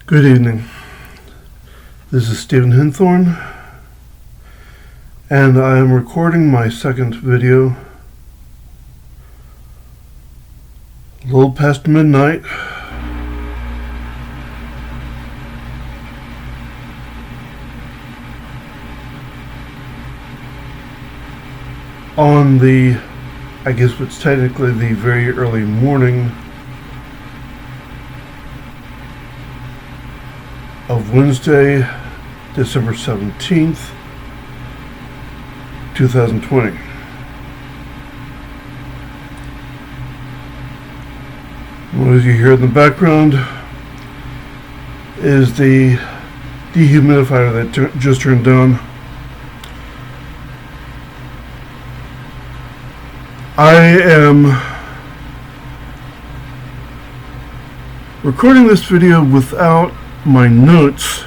Good evening. This is Stephen Henthorne, and I am recording my second video a little past midnight on the, I guess what's technically the very early morning of Wednesday, December 17th, 2020. What you hear in the background is the dehumidifier that just turned on. I am recording this video without my notes,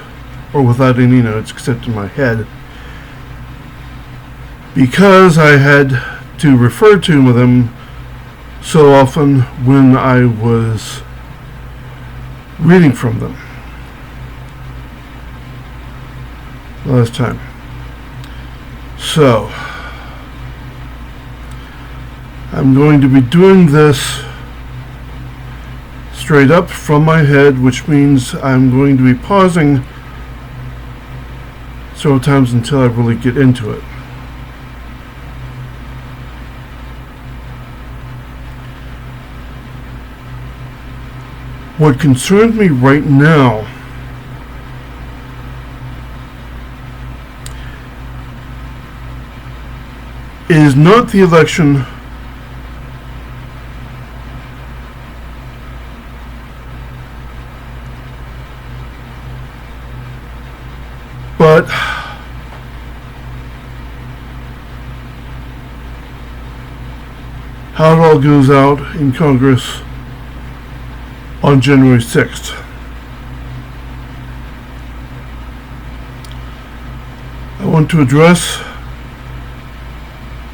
or without any notes except in my head, because I had to refer to them so often when I was reading from them last time. So I'm going to be doing this straight up from my head, which means I'm going to be pausing several times until I really get into it. What concerns me right now is not the election, but how it all goes out in Congress on January 6th. I want to address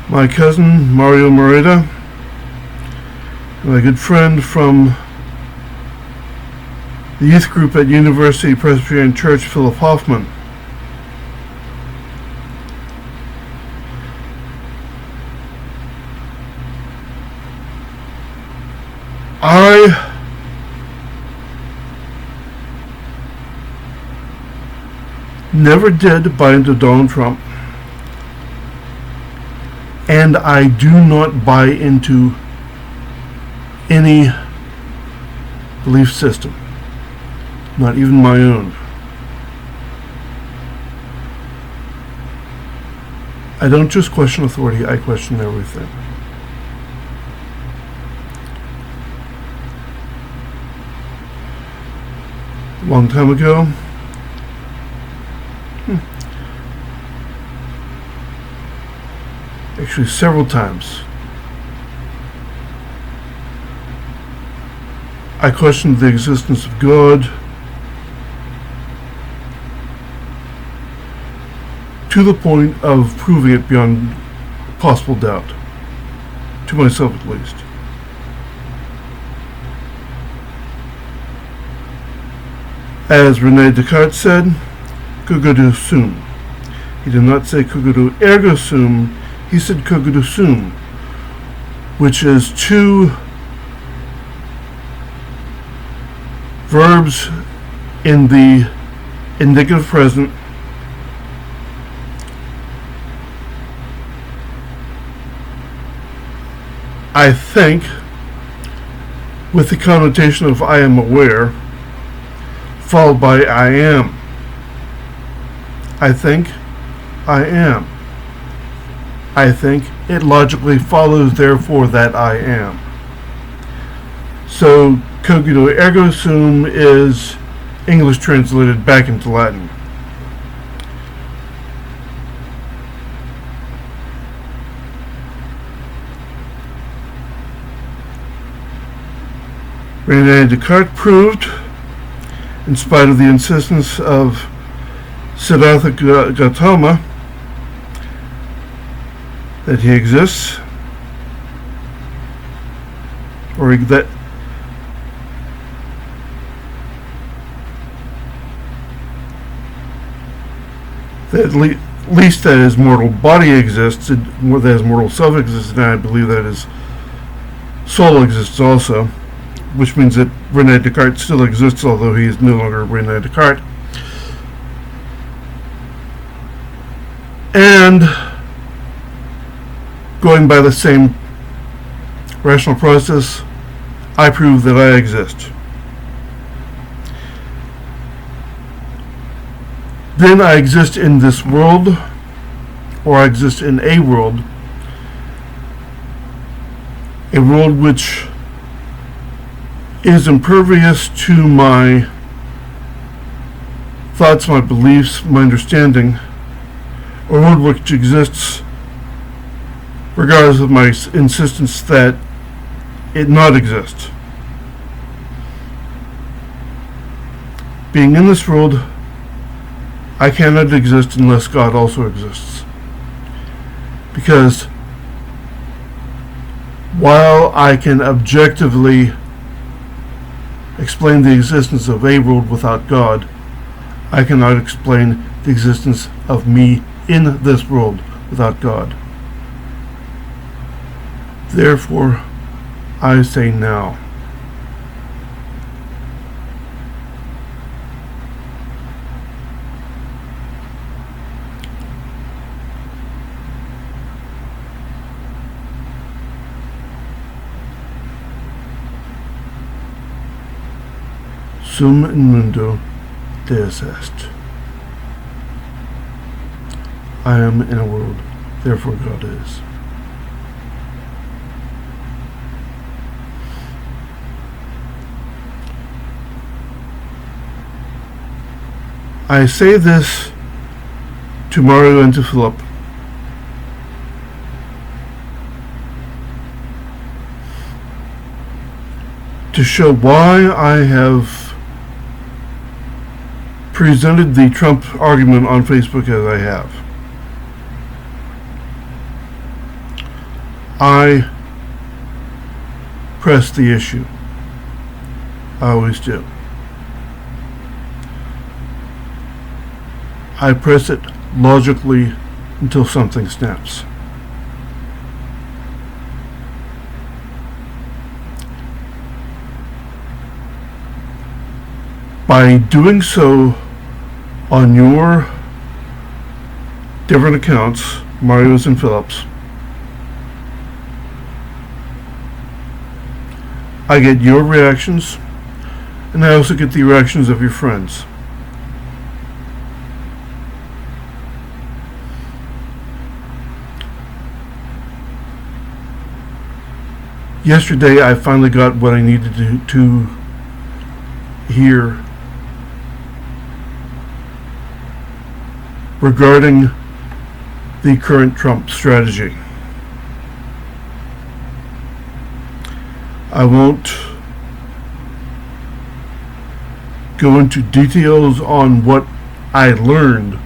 my cousin Mario Moreta, my good friend from the youth group at University Presbyterian Church, Philip Hoffman. I never did buy into Donald Trump, and I do not buy into any belief system, not even my own. I don't just question authority, I question everything. A long time ago, actually several times, I questioned the existence of God to the point of proving it beyond possible doubt, to myself at least. As Rene Descartes said, cogito sum. He did not say cogito ergo sum, he said cogito sum, which is two verbs in the indicative present I think, with the connotation of I am aware, followed by I am. I think, I am. I think it logically follows, therefore, that I am. So, cogito ergo sum is English translated back into Latin. René Descartes proved, in spite of the insistence of Siddhartha Gautama, that he exists, or that that at least that his mortal body exists, that his mortal self exists, and I believe that his soul exists also, which means that Rene Descartes still exists, although he is no longer Rene Descartes. And going by the same rational process, I prove that I exist. Then I exist in this world, or I exist in a world which is impervious to my thoughts, my beliefs, my understanding, a world which exists regardless of my insistence that it not exist. Being in this world, I cannot exist unless God also exists. Because while I can objectively explain the existence of a world without God, I cannot explain the existence of me in this world without God. Therefore, I say now. Sum in mundo Deus est. I am in a world, therefore God is. I say this to Mario and to Philip to show why I have presented the Trump argument on Facebook as I have. I press the issue. I always do. I press it logically until something snaps. By doing so on your different accounts, Mario's and Philip's, I get your reactions, and I also get the reactions of your friends. Yesterday, I finally got what I needed to hear regarding the current Trump strategy. I won't go into details on what I learned,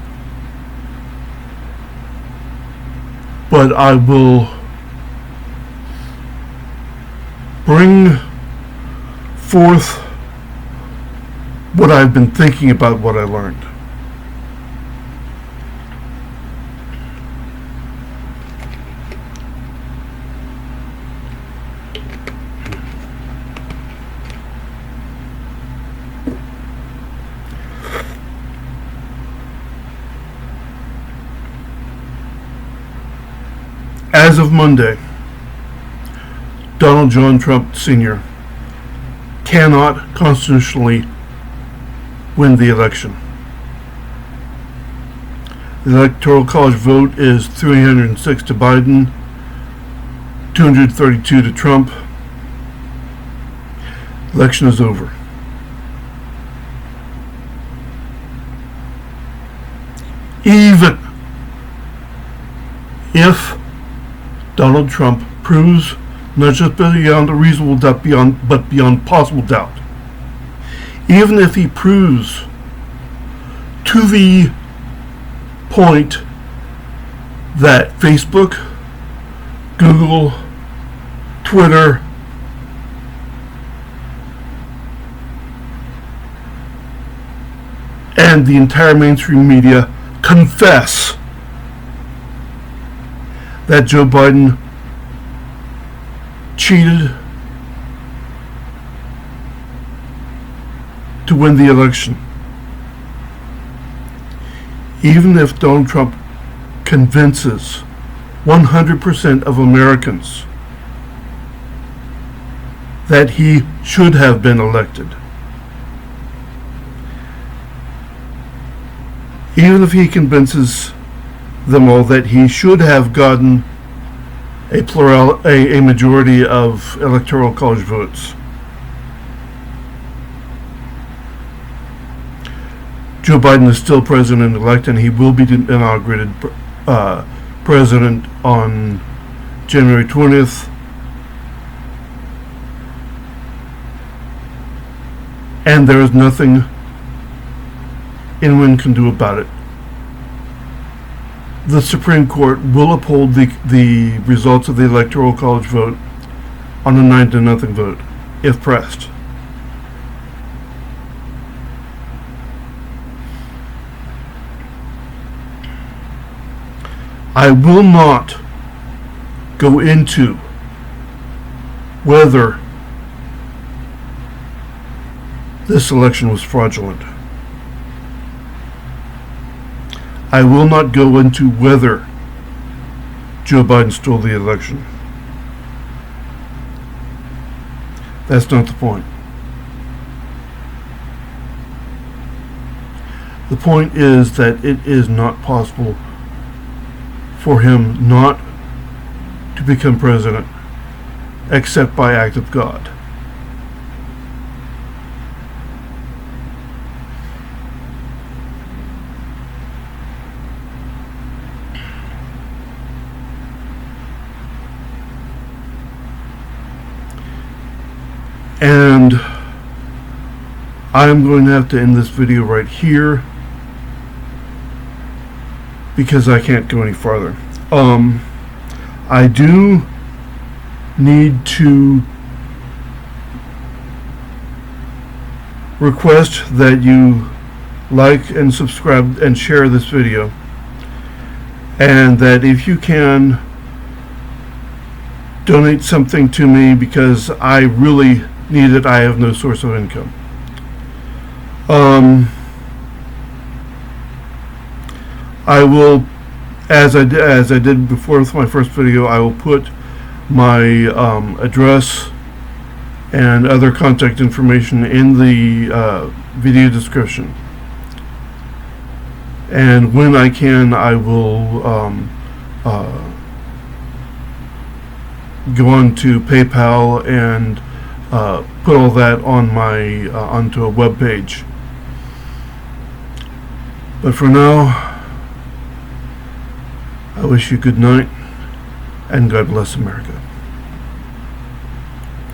but I will bring forth what I've been thinking about what I learned. As of Monday, Donald John Trump Sr. cannot constitutionally win the election. The Electoral College vote is 306 to Biden, 232 to Trump. Election is over. Even if Donald Trump proves not just beyond a reasonable doubt, but beyond possible doubt, even if he proves to the point that Facebook, Google, Twitter, and the entire mainstream media confess that Joe Biden cheated to win the election. Even if Donald Trump convinces 100% of Americans that he should have been elected, even if he convinces them all that he should have gotten a majority of electoral college votes, Joe Biden is still president-elect, and he will be inaugurated president on January 20th. And there is nothing anyone can do about it. The Supreme Court will uphold the results of the Electoral College vote on a 9-0 vote, if pressed. I will not go into whether this election was fraudulent. I will not go into whether Joe Biden stole the election. That's not the point. The point is that it is not possible for him not to become president except by act of God. And I'm going to have to end this video right here because I can't go any farther. I do need to request that you like and subscribe and share this video, and that if you can donate something to me, because I really need it. I have no source of income. I will, as I did before with my first video, I will put my address and other contact information in the video description. And when I can, I will go on to PayPal and put all that on my onto a web page. But for now, I wish you good night, and God bless America.